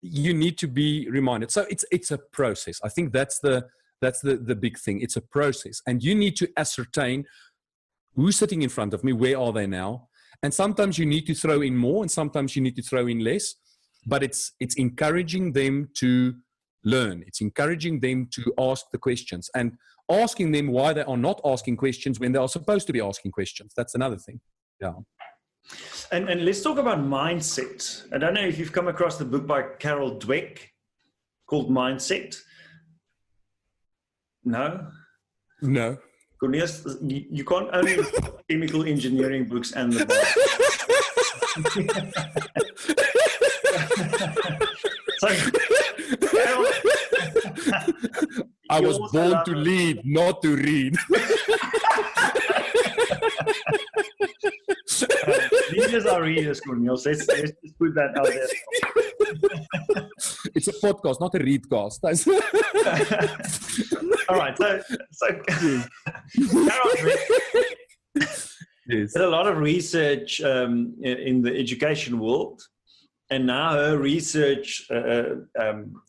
you need to be reminded. So it's a process. I think that's the big thing. It's a process. And you need to ascertain who's sitting in front of me, where are they now? And sometimes you need to throw in more and sometimes you need to throw in less. But it's encouraging them to learn. It's encouraging them to ask the questions and asking them why they are not asking questions when they are supposed to be asking questions. That's another thing. Yeah. And let's talk about mindset. I don't know if you've come across the book by Carol Dweck called Mindset. No? No. Corneels, you can't only read chemical engineering books and the so, Carol, I was born to lead, not to read. Readers are readers, Corneels. Let's just put that out It's a podcast, not a readcast. All right. So Carol, Yes. there's a lot of research in the education world, and now her research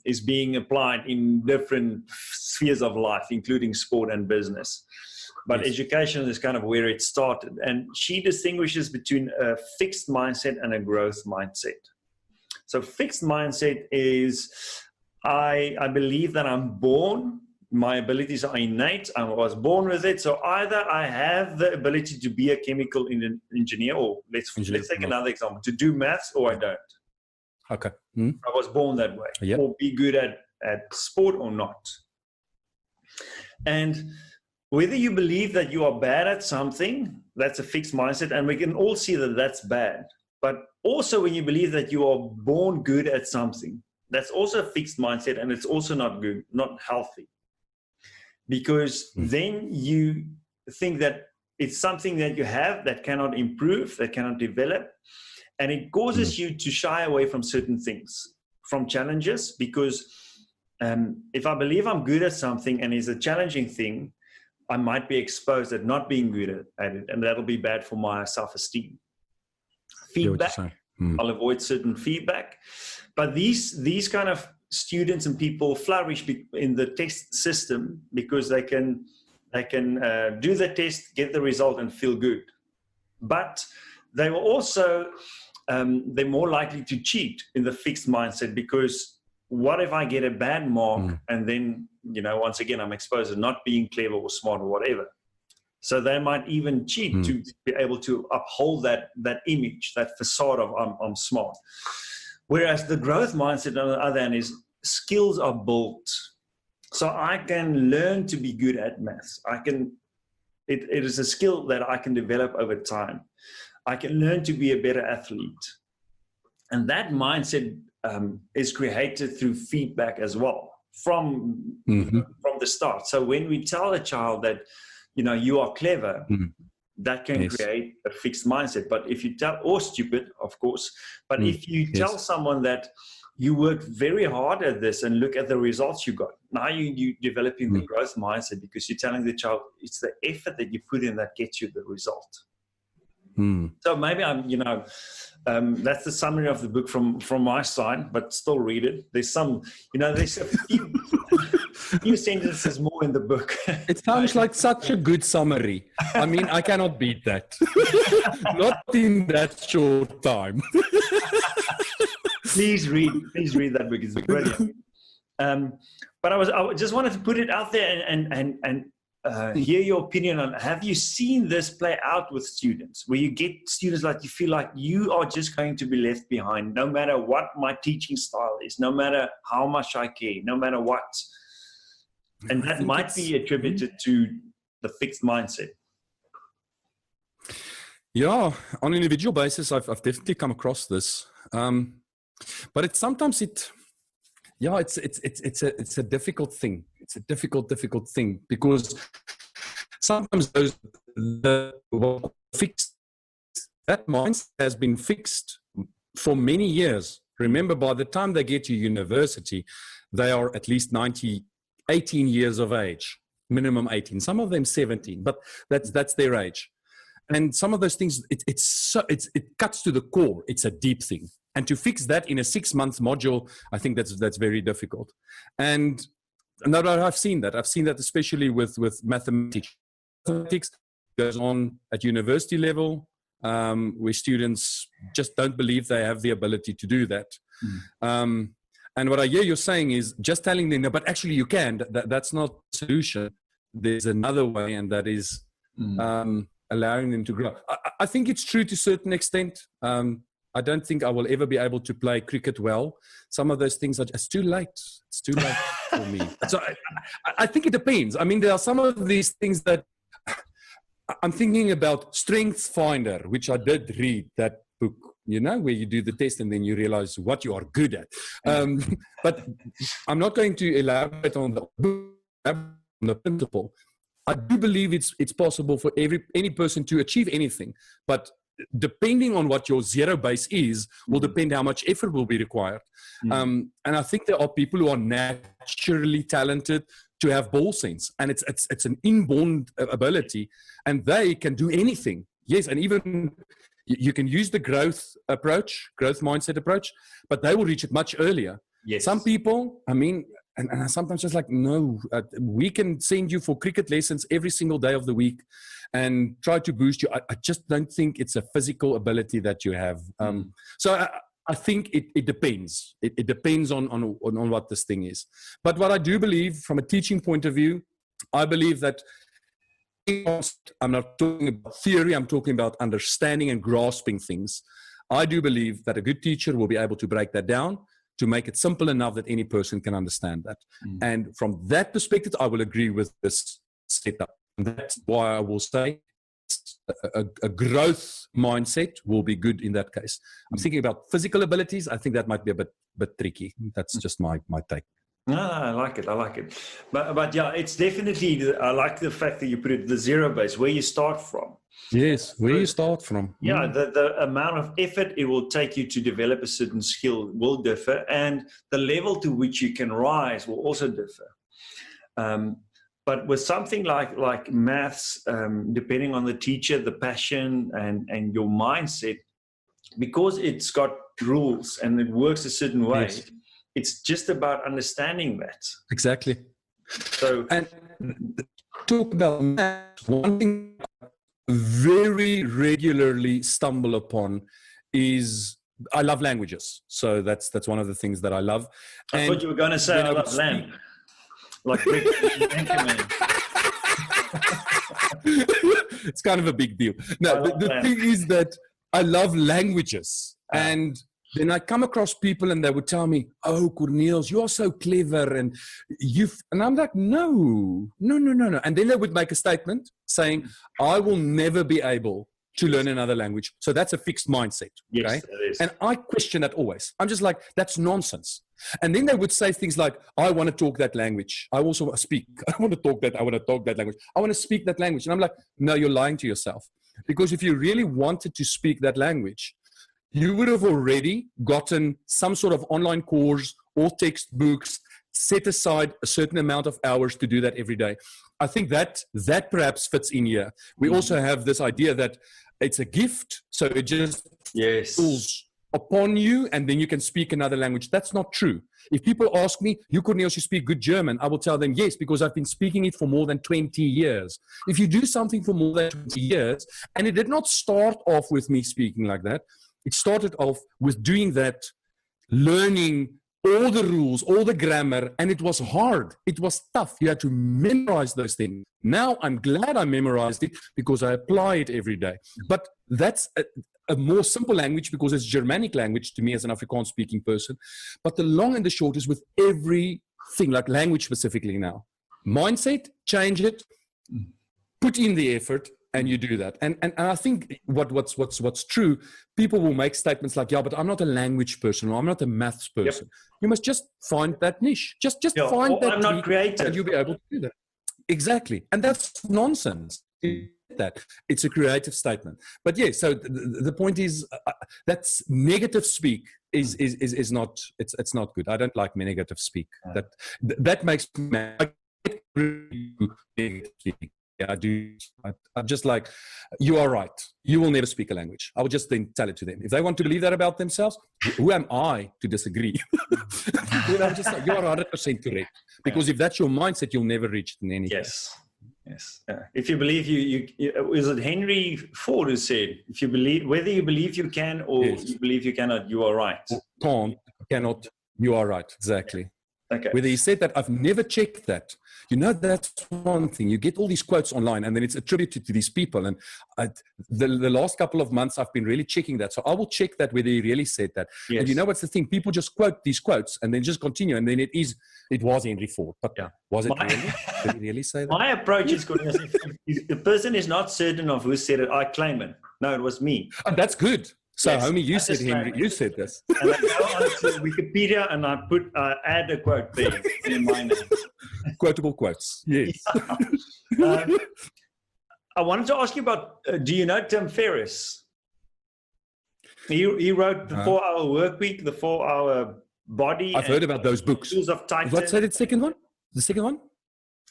is being applied in different spheres of life, including sport and business. But Yes. education is kind of where it started. And she distinguishes between a fixed mindset and a growth mindset. So fixed mindset is, I believe that I'm born, my abilities are innate, I was born with it. So either I have the ability to be a chemical engineer, or let's take another example, to do maths, or I don't. Okay. I was born that way. Yep. Or be good at sport or not. And whether you believe that you are bad at something, that's a fixed mindset, and we can all see that that's bad. But also when you believe that you are born good at something, that's also a fixed mindset, and it's also not good, not healthy. Because then you think that it's something that you have that cannot improve, that cannot develop, and it causes you to shy away from certain things, from challenges, because if I believe I'm good at something and it's a challenging thing, I might be exposed at not being good at it, and that'll be bad for my self-esteem. Feedback, I'll avoid certain feedback. But these kind of students and people flourish in the test system because they can do the test, get the result, and feel good. But they will also, they're more likely to cheat in the fixed mindset, because what if I get a bad mark and then, once again, I'm exposed to not being clever or smart or whatever. So they might even cheat to be able to uphold that image, that facade of I'm smart. Whereas the growth mindset, on the other hand, is skills are built. So I can learn to be good at maths. It is a skill that I can develop over time. I can learn to be a better athlete. And that mindset is created through feedback as well from the start. So when we tell a child that, you are clever, that can create a fixed mindset. But if you tell, or stupid, of course, but if you tell someone that you worked very hard at this and look at the results you got, now you're developing the growth mindset, because you're telling the child it's the effort that you put in that gets you the result. So maybe that's the summary of the book from my side, but still read it. There's some, there's a few sentences more in the book. It sounds like such a good summary. I mean, I cannot beat that. Not in that short time. Please read that book. It's brilliant. But I just wanted to put it out there and hear your opinion on, have you seen this play out with students, where you get students like you feel like you are just going to be left behind, no matter what my teaching style is, no matter how much I care, no matter what. And that might be attributed to the fixed mindset. Yeah, on an individual basis, I've definitely come across this. But it's a difficult thing. It's a difficult thing, because sometimes that mindset has been fixed for many years. Remember, by the time they get to university, they are at least 18 years of age, minimum 18. Some of them 17, but that's their age. And some of those things, it cuts to the core. It's a deep thing. And to fix that in a 6-month module, I think that's very difficult. And no, I've seen that. I've seen that especially with mathematics. Mathematics goes on at university level, where students just don't believe they have the ability to do that. And what I hear you're saying is just telling them, no, but actually you can. That's not the solution. There's another way, and that is allowing them to grow. I think it's true to a certain extent. I don't think I will ever be able to play cricket well. Some of those things it's too late. It's too late for me. So I think it depends. I mean, there are some of these things that I'm thinking about. Strengths Finder, which I did read that book, where you do the test and then you realize what you are good at. But I'm not going to elaborate on the principle. I do believe it's possible for any person to achieve anything, but depending on what your zero base is, will depend how much effort will be required. And I think there are people who are naturally talented to have ball sense, and it's an inborn ability, and they can do anything. Yes, and even you can use the growth mindset approach, but they will reach it much earlier. Yes. Some people, I mean, and I sometimes just like, no, we can send you for cricket lessons every single day of the week and try to boost you. I just don't think it's a physical ability that you have. So I think it depends. It depends on what this thing is. But what I do believe from a teaching point of view, I believe that I'm not talking about theory, I'm talking about understanding and grasping things. I do believe that a good teacher will be able to break that down to make it simple enough that any person can understand that. And from that perspective, I will agree with this setup. And that's why I will say a growth mindset will be good in that case. I'm thinking about physical abilities. I think that might be a bit tricky. That's just my take. No, I like it. But yeah, it's definitely, I like the fact that you put it the zero base, where you start from. Yes, where you start from. Yeah, the amount of effort it will take you to develop a certain skill will differ, and the level to which you can rise will also differ. But with something like maths, depending on the teacher, the passion, and your mindset, because it's got rules and it works a certain way, yes, it's just about understanding that. Exactly. So, and talk about maths, one thing very regularly stumble upon is I love languages. So that's one of the things that I love. I thought you were going to say I love lamb. Like it's kind of a big deal. No, the thing is that I love languages. And then I come across people and they would tell me, oh, Corneels, you are so clever. And I'm like, no. And then they would make a statement saying, I will never be able to learn another language. So that's a fixed mindset. Yes, okay? It is. And I question that always. I'm just like, that's nonsense. And then they would say things like, I want to talk that language. I also speak. I want to talk that language. I want to speak that language. And I'm like, no, you're lying to yourself. Because if you really wanted to speak that language, you would have already gotten some sort of online course or textbooks, set aside a certain amount of hours to do that every day. I think that perhaps fits in here. We also have this idea that it's a gift, so it just falls upon you, and then you can speak another language. That's not true. If people ask me, you Corneels, you speak good German, I will tell them yes, because I've been speaking it for more than 20 years. If you do something for more than 20 years, and it did not start off with me speaking like that, it started off with doing that, learning all the rules, all the grammar, and it was hard. It was tough. You had to memorize those things. Now I'm glad I memorized it because I apply it every day. But that's a more simple language because it's Germanic language to me as an Afrikaans speaking person. But the long and the short is with everything, like language specifically now. Mindset, change it, put in the effort, and you do that. And I think what's true, people will make statements like, yeah, but I'm not a language person, or I'm not a maths person. Yep. You must just find that niche. Just find that I'm not creative. And you'll be able to do that. Exactly. And that's nonsense. That it's a creative statement. But yeah, so the point is that's negative speak is not, it's not good. I don't like negative speak. That makes me mad. Negative speak. Yeah, I do. I'm just like, you are right. You will never speak a language. I will just then tell it to them. If they want to believe that about themselves, who am I to disagree? I'm just like, you are 100% correct. Because if that's your mindset, you'll never reach it in any case. Yes. If you believe you is it Henry Ford who said, if you believe, whether you believe you can or you believe you cannot, you are right. Cannot, you are right. Exactly. Okay. Whether he said that, I've never checked that. You know, that's one thing. You get all these quotes online and then it's attributed to these people. And the last couple of months, I've been really checking that. So I will check that whether he really said that. Yes. And you know what's the thing? People just quote these quotes and then just continue. And then it was Henry Ford. But was it really? Did he really say that? My approach is good. If the person is not certain of who said it, I claim it. No, it was me. Oh, that's good. So, homie, you said Henry. You said this. And I go on to Wikipedia and I add a quote there in my name. Quotable quotes. Yes. I wanted to ask you about. Do you know Tim Ferriss? He wrote the 4-Hour Work Week, the 4-Hour Body. I've heard about those books. Tools of Titan. What's the second one? The second one?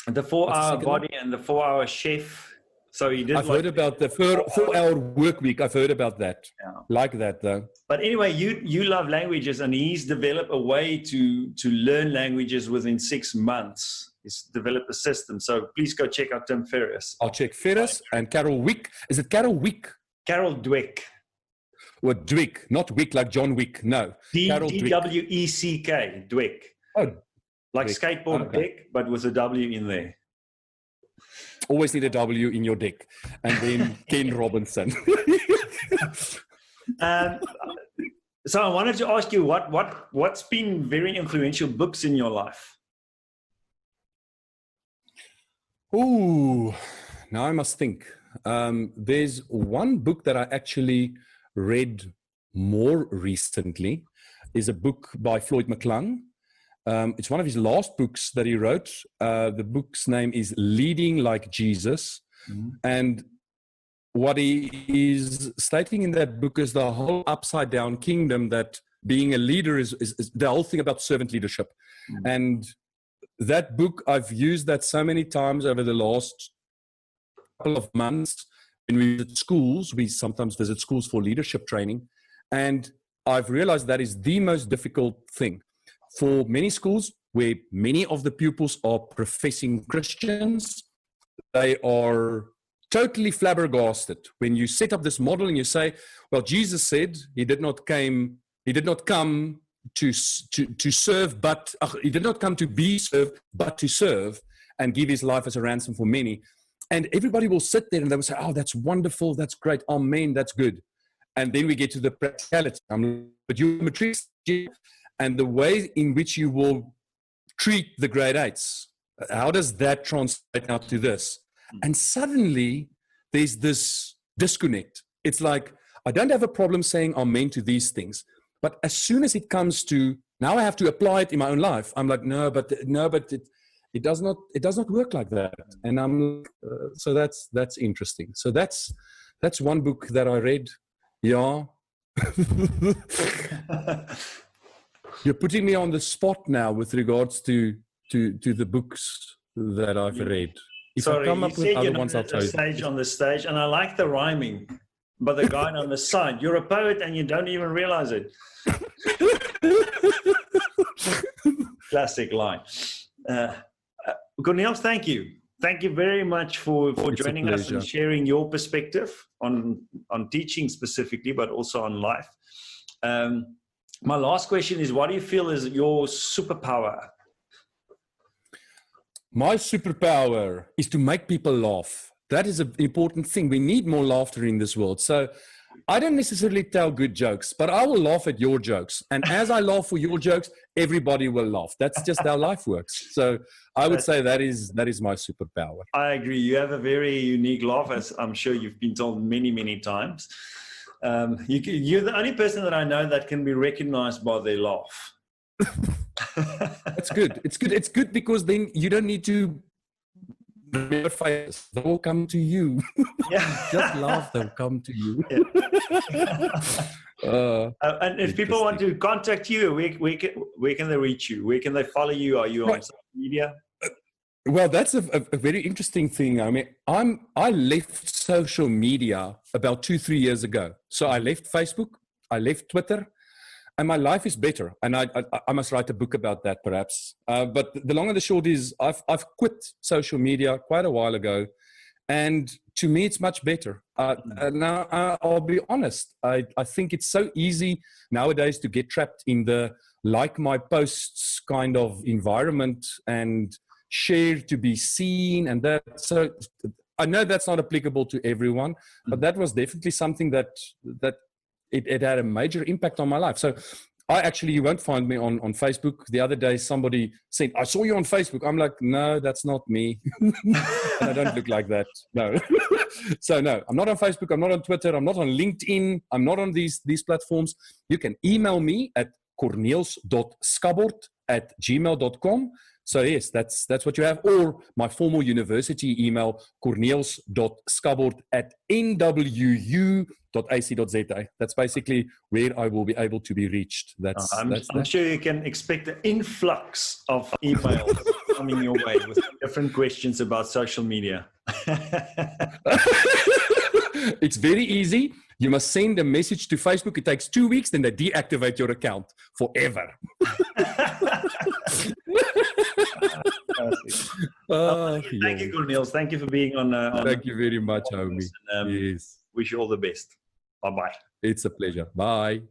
The 4-Hour Body and the 4-Hour Chef. So he did. I've heard about the 4-Hour Work Week. I've heard about that. Yeah. Like that, though. But anyway, you love languages, and he's developed a way to learn languages within 6 months. He's developed a system. So please go check out Tim Ferriss. I'll check Ferriss and Carol Wick. Is it Carol Wick? Carol Dweck. Or Dweck, not Wick like John Wick. No. D-W-E-C-K, Dweck. Oh, like Dweck. Skateboard deck, but with a W in there. Always need a W in your deck. And then Ken Robinson. So I wanted to ask you, what's been very influential books in your life? Oh, now I must think. There's one book that I actually read more recently. Is a book by Floyd McClung. It's one of his last books that he wrote. The book's name is Leading Like Jesus. Mm-hmm. And what he is stating in that book is the whole upside down kingdom, that being a leader is the whole thing about servant leadership. Mm-hmm. And that book, I've used that so many times over the last couple of months. When we visit schools, we sometimes visit schools for leadership training. And I've realized that is the most difficult thing. For many schools where many of the pupils are professing Christians, they are totally flabbergasted when you set up this model and you say, well, Jesus said he did not come to serve, but he did not come to be served, but to serve and give his life as a ransom for many. And everybody will sit there and they will say, oh, that's wonderful, that's great, amen, that's good. And then we get to the practicality. But you're a matric, and the way in which you will treat the grade 8s, how does that translate out to this? And suddenly there's this disconnect. It's like, I don't have a problem saying amen to these things, but as soon as it comes to, now I have to apply it in my own life, I'm like, no, but it does not work like that. And I'm so that's interesting. So that's one book that I read. Yeah. You're putting me on the spot now with regards to the books that I've read. If I come up with other ones, I'll tell you. On the stage, and I like the rhyming, but the guy on the side, you're a poet and you don't even realize it. Classic line. Corneels, thank you. Thank you very much for joining us and sharing your perspective on teaching specifically, but also on life. My last question is, what do you feel is your superpower? My superpower is to make people laugh. That is an important thing. We need more laughter in this world. So I don't necessarily tell good jokes, but I will laugh at your jokes. And as I laugh for your jokes, everybody will laugh. That's just how life works. So I would say that is my superpower. I agree. You have a very unique laugh, as I'm sure you've been told many, many times. You're the only person that I know that can be recognized by their laugh. That's good. It's good. It's good because then you don't need to remember faces. They will come to you. Yeah. Just laugh, they'll come to you. Yeah. And if people want to contact you, where can they reach you? Where can they follow you? Are you on social media? Well, that's a very interesting thing. I mean, I left social media about 2-3 years ago. So I left Facebook, I left Twitter, and my life is better. And I must write a book about that, perhaps. But the long and the short is, I've quit social media quite a while ago, and to me, it's much better. Now, I'll be honest. I think it's so easy nowadays to get trapped in the like my posts kind of environment and share to be seen, and that. So I know that's not applicable to everyone, but that was definitely something that it had a major impact on my life. So you won't find me on Facebook. The other day, somebody said, I saw you on Facebook. I'm like, no, that's not me. I don't look like that. No. So no, I'm not on Facebook. I'm not on Twitter. I'm not on LinkedIn. I'm not on these platforms. You can email me at corneels.schabort@gmail.com. So yes, that's what you have. Or my formal university email, corneels.schabort@nwu.ac.za. That's basically where I will be able to be reached. I'm sure you can expect an influx of emails coming your way with different questions about social media. It's very easy. You must send a message to Facebook. It takes 2 weeks, then they deactivate your account forever. Thank you, Corneels. Thank you for being on. Thank you very much, homie. Yes. Wish you all the best. Bye-bye. It's a pleasure. Bye.